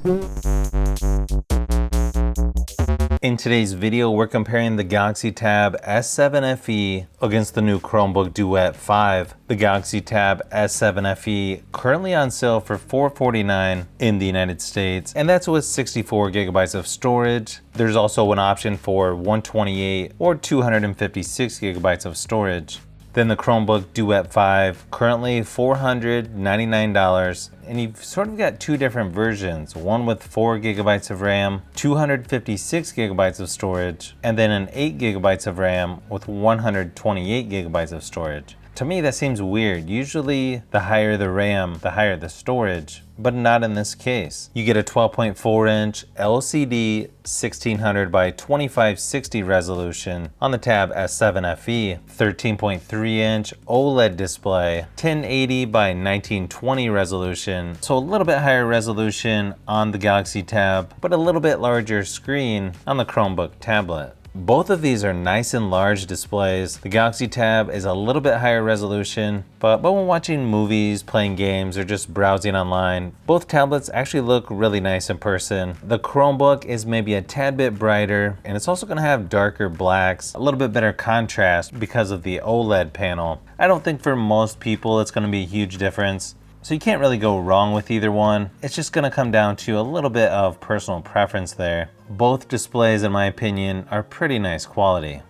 In today's video, we're comparing the Galaxy Tab S7 FE against the new Chromebook Duet 5. The Galaxy Tab S7 FE currently on sale for $449 in the United States, and that's with 64 gigabytes of storage. There's also an option for 128 or 256 gigabytes of storage. Then the Chromebook Duet 5, currently $499, and you've sort of got two different versions, one with 4 gigabytes of RAM, 256 gigabytes of storage, and then an 8 gigabytes of RAM with 128 gigabytes of storage. To me, that seems weird. Usually, the higher the RAM, the higher the storage, but not in this case. You get a 12.4-inch LCD 1600 by 2560 resolution on the Tab S7 FE, 13.3-inch OLED display, 1080 by 1920 resolution, so a little bit higher resolution on the Galaxy Tab, but a little bit larger screen on the Chromebook tablet. Both of these are nice and large displays. The Galaxy Tab is a little bit higher resolution, but when watching movies, playing games, or just browsing online, both tablets actually look really nice in person. The Chromebook is maybe a tad bit brighter, and it's also going to have darker blacks, a little bit better contrast because of the OLED panel. I don't think for most people it's going to be a huge difference. So you can't really go wrong with either one. It's just gonna come down to a little bit of personal preference there. Both displays, in my opinion, are pretty nice quality.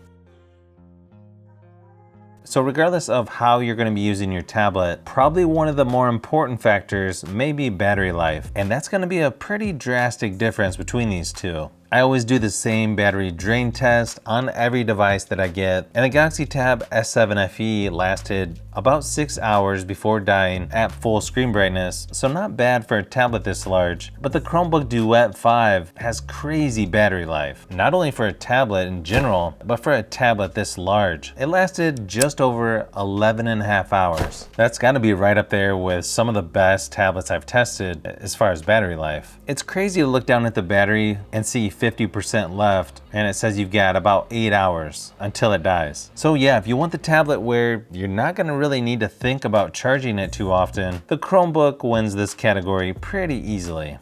So regardless of how you're gonna be using your tablet, probably one of the more important factors may be battery life. And that's gonna be a pretty drastic difference between these two. I always do the same battery drain test on every device that I get, and the Galaxy Tab S7 FE lasted about 6 hours before dying at full screen brightness, so not bad for a tablet this large. But the Chromebook Duet 5 has crazy battery life, not only for a tablet in general, but for a tablet this large. It lasted just over 11.5 hours. That's gotta be right up there with some of the best tablets I've tested as far as battery life. It's crazy to look down at the battery and see 50% left, and it says you've got about 8 hours until it dies. So yeah, if you want the tablet where you're not gonna really need to think about charging it too often, the Chromebook wins this category pretty easily.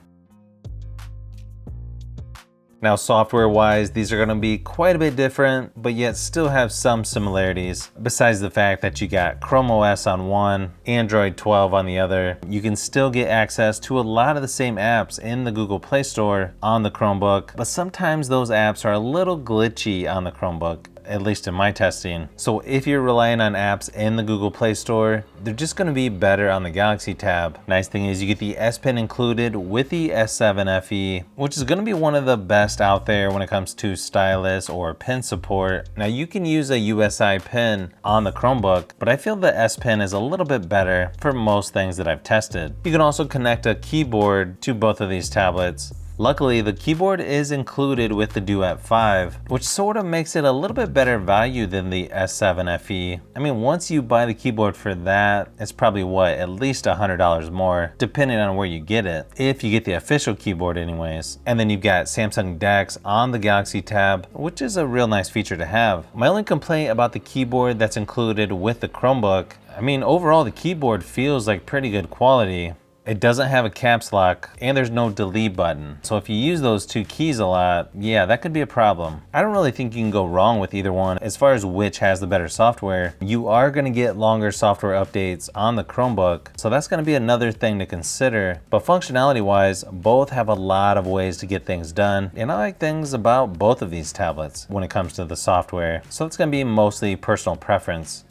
Now, software-wise, these are going to be quite a bit different, but yet still have some similarities. Besides the fact that you got Chrome OS on one, Android 12 on the other, you can still get access to a lot of the same apps in the Google Play Store on the Chromebook, but sometimes those apps are a little glitchy on the Chromebook, at least in my testing. So if you're relying on apps in the Google Play Store, they're just gonna be better on the Galaxy Tab. Nice thing is you get the S Pen included with the S7 FE, which is gonna be one of the best out there when it comes to stylus or pen support. Now you can use a USI pen on the Chromebook, but I feel the S Pen is a little bit better for most things that I've tested. You can also connect a keyboard to both of these tablets. Luckily, the keyboard is included with the Duet 5, which sort of makes it a little bit better value than the S7 FE. I mean, once you buy the keyboard for that, it's probably at least $100 more, depending on where you get it, if you get the official keyboard anyways. And then you've got Samsung DeX on the Galaxy Tab, which is a real nice feature to have. My only complaint about the keyboard that's included with the Chromebook, I mean, overall the keyboard feels like pretty good quality. It doesn't have a caps lock, and there's no delete button. So if you use those two keys a lot, yeah, that could be a problem. I don't really think you can go wrong with either one as far as which has the better software. You are gonna get longer software updates on the Chromebook, so that's gonna be another thing to consider. But functionality wise, both have a lot of ways to get things done, and I like things about both of these tablets when it comes to the software. So it's gonna be mostly personal preference.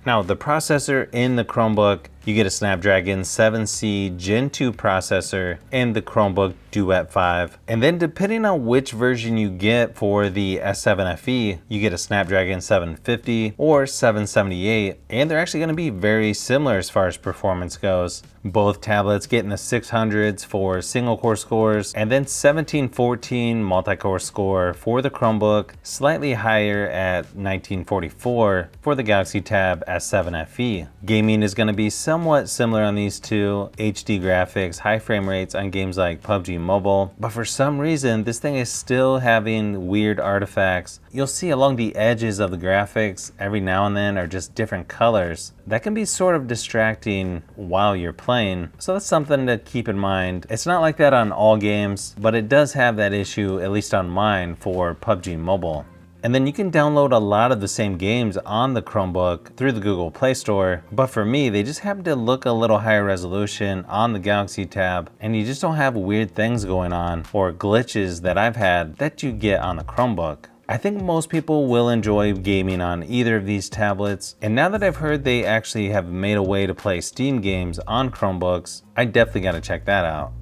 Now, the processor in the Chromebook, you get a Snapdragon 7C Gen 2 processor in the Chromebook Duet 5. And then depending on which version you get for the S7 FE, you get a Snapdragon 750 or 778. And they're actually going to be very similar as far as performance goes. Both tablets get in the 600s for single core scores, and then 1714 multi-core score for the Chromebook, slightly higher at 1944 for the Galaxy Tab S7 FE. Gaming is going to be similar somewhat similar on these two, HD graphics, high frame rates on games like PUBG Mobile, but for some reason this thing is still having weird artifacts. You'll see along the edges of the graphics every now and then are just different colors. That can be sort of distracting while you're playing, so that's something to keep in mind. It's not like that on all games, but it does have that issue, at least on mine, for PUBG Mobile. And then you can download a lot of the same games on the Chromebook through the Google Play Store, but for me, they just happen to look a little higher resolution on the Galaxy Tab, and you just don't have weird things going on or glitches that I've had that you get on the Chromebook. I think most people will enjoy gaming on either of these tablets, and now that I've heard they actually have made a way to play Steam games on Chromebooks, I definitely gotta check that out.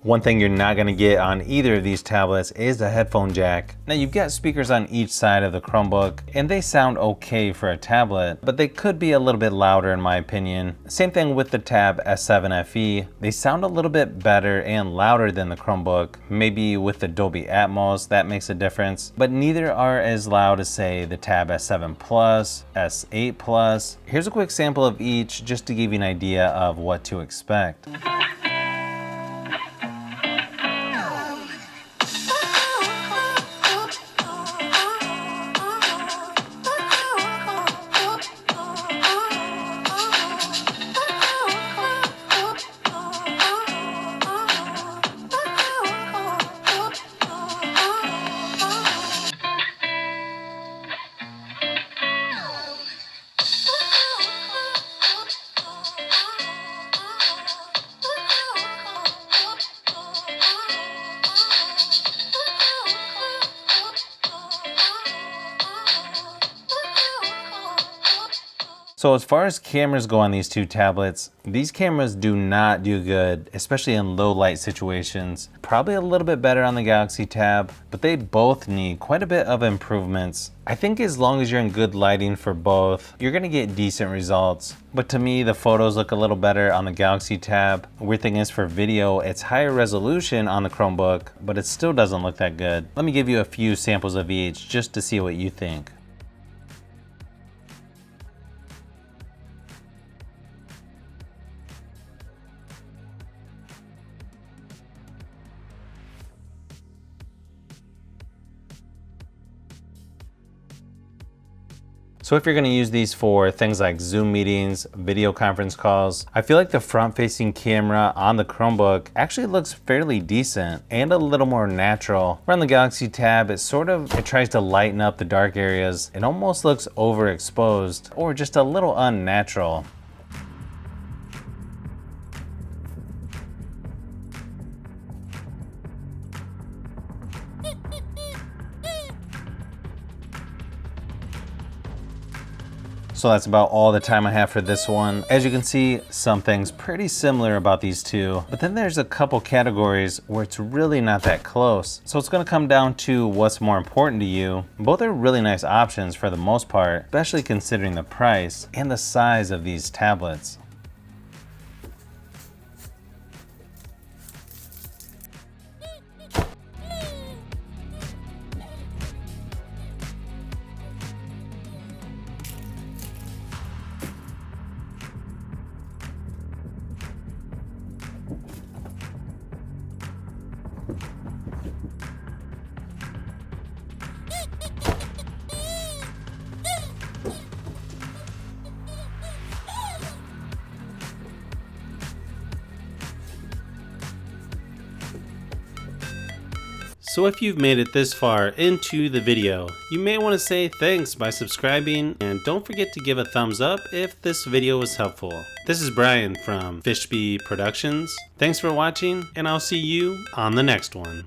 One thing you're not gonna get on either of these tablets is a headphone jack. Now you've got speakers on each side of the Chromebook and they sound okay for a tablet, but they could be a little bit louder in my opinion. Same thing with the Tab S7 FE. They sound a little bit better and louder than the Chromebook. Maybe with the Dolby Atmos that makes a difference, but neither are as loud as say the Tab S7 Plus, S8 Plus. Here's a quick sample of each just to give you an idea of what to expect. So as far as cameras go on these two tablets, these cameras do not do good, especially in low light situations. Probably a little bit better on the Galaxy Tab, but they both need quite a bit of improvements. I think as long as you're in good lighting for both, you're gonna get decent results. But to me, the photos look a little better on the Galaxy Tab. Weird thing is for video, it's higher resolution on the Chromebook, but it still doesn't look that good. Let me give you a few samples of each just to see what you think. So if you're gonna use these for things like Zoom meetings, video conference calls, I feel like the front-facing camera on the Chromebook actually looks fairly decent and a little more natural. Where on the Galaxy Tab, it tries to lighten up the dark areas. It almost looks overexposed or just a little unnatural. So that's about all the time I have for this one. As you can see, some things pretty similar about these two, but then there's a couple categories where it's really not that close. So it's gonna come down to what's more important to you. Both are really nice options for the most part, especially considering the price and the size of these tablets. So if you've made it this far into the video, you may want to say thanks by subscribing, and don't forget to give a thumbs up if this video was helpful. This is Brian from Fishbee Productions. Thanks for watching, and I'll see you on the next one.